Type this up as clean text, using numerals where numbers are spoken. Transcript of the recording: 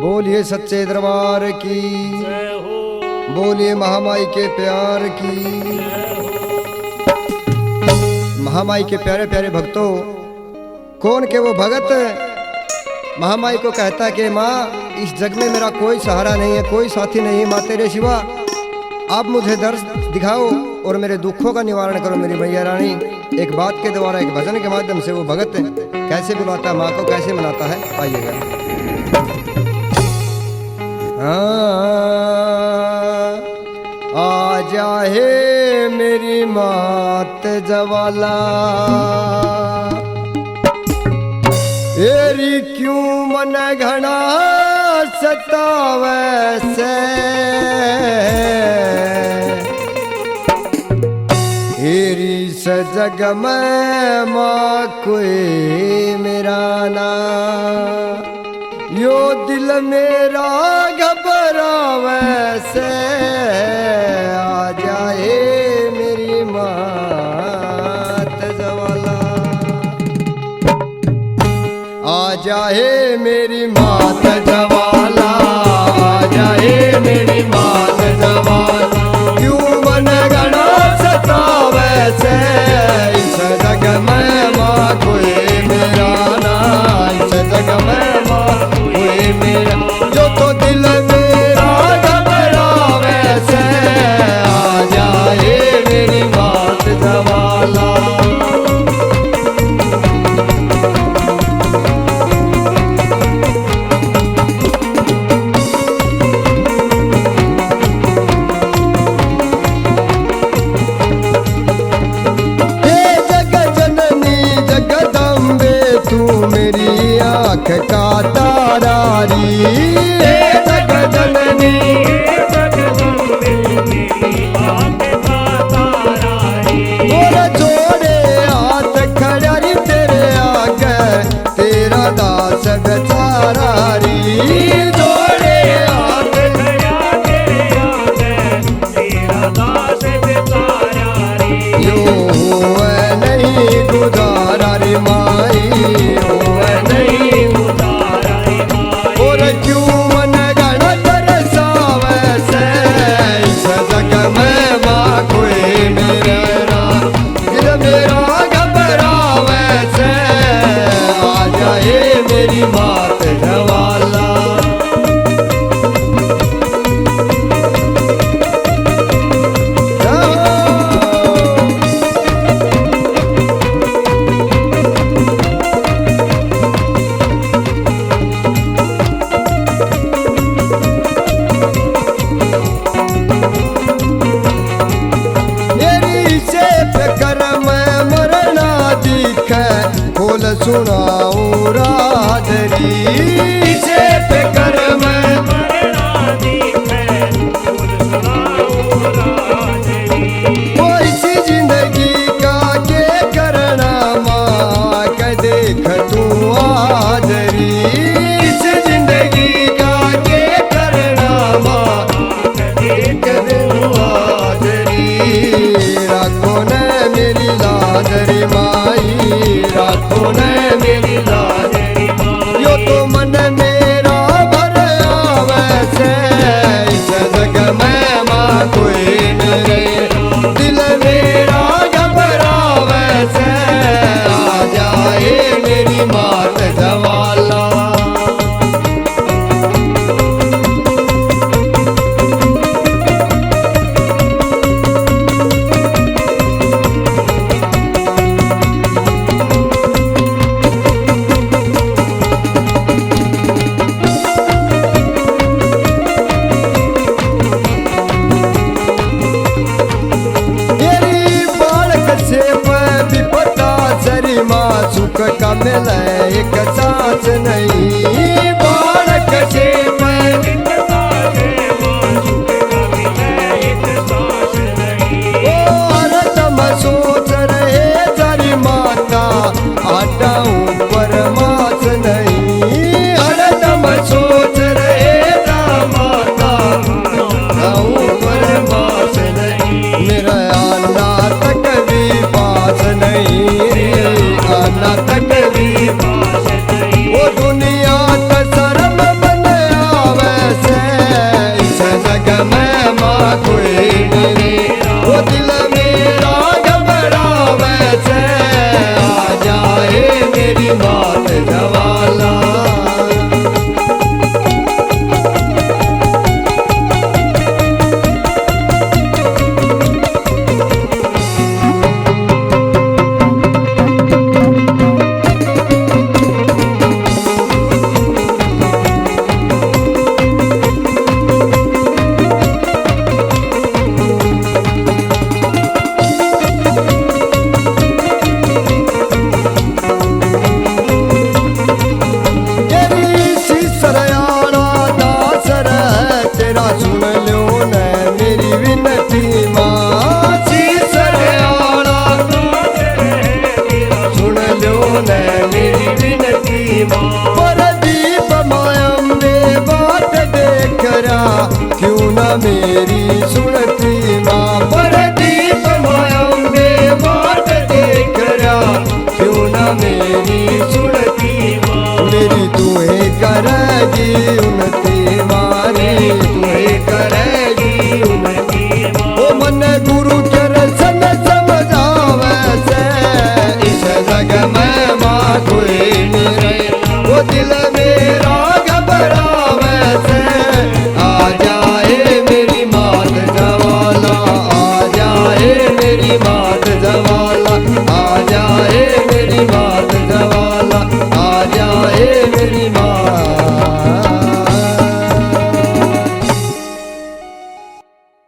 बोलिए सच्चे दरबार की, बोलिए महामाई के प्यार की। महामाई के प्यारे प्यारे भक्तों, कौन के वो भगत महामाई को कहता कि माँ इस जग में मेरा कोई सहारा नहीं है, कोई साथी नहीं है, माँ तेरे सिवा आप मुझे दर्श दिखाओ और मेरे दुखों का निवारण करो मेरी मैया रानी। एक बात के द्वारा, एक भजन के माध्यम से वो भगत कैसे बुलाता है माँ को, कैसे मनाता है, आइएगा। आ जाए मेरी मात जवाला, एरी क्यों मन घना सतावे से, एरी सजग में माँ कोई मेरा ना, यो दिल मेरा घबरावे से। आ जाए मेरी मात जवाला, आ जाए मेरी मात जवाला, आ जाए मेरी मात जवाला, क्यों मन घना सतावे से, इस जग में माँ कोई मेरा ना, इस जग में माँ कोई मेरा, जो तो दिल मेरा घबरावे से। आ जाए मेरी मात जवाला, का तारारी, जग जननी और जोड़े हाथ खड़ारी तेरे आगे, तेरा दास बेचारा री, जोड़े हाथ खड़ा तेरे आगे, तेरा दास बेचारा री, यो है नहीं गुजारा रे माई, मेरी मात जवाला। मेरी से कर मैं मरना दिखे, बोल सुनाऊं राजरी, से कर मैं मरना दिखे, बोल सुनाऊं राजरी, वो इसी जिंदगी का के करना माँ के देख तू हाजरी, इस जिंदगी का के करना माँ के देख तू हाजरी, राखो न मेरी लाजरी माई, राखो न मेरी लाजरी माई, यो तो मन मेरा भर आवे से, इस जग में माँ कोई न रहे, दिल मेरा घबरावे से। आ जाए मेरी मात जवाला, सुख का मिले एक सांस नहीं, बालक से हरदम सोच रहे तेरी माता, आटा ऊपर मास नहीं, हरदम सोच रहे माता, ऊपर मास नहीं, मेरा आना तक भी पास नहीं, आना तक भी पास नहीं, वो दुनिया का परदीप मायम्बे बात देखरा क्यों न मेरी सुनती माँ। परदीप मायम्बे बात देखरा क्यों न मेरी सुनती माँ। मेरी तुम्हें करेगी उन्नति मारे तुम्हें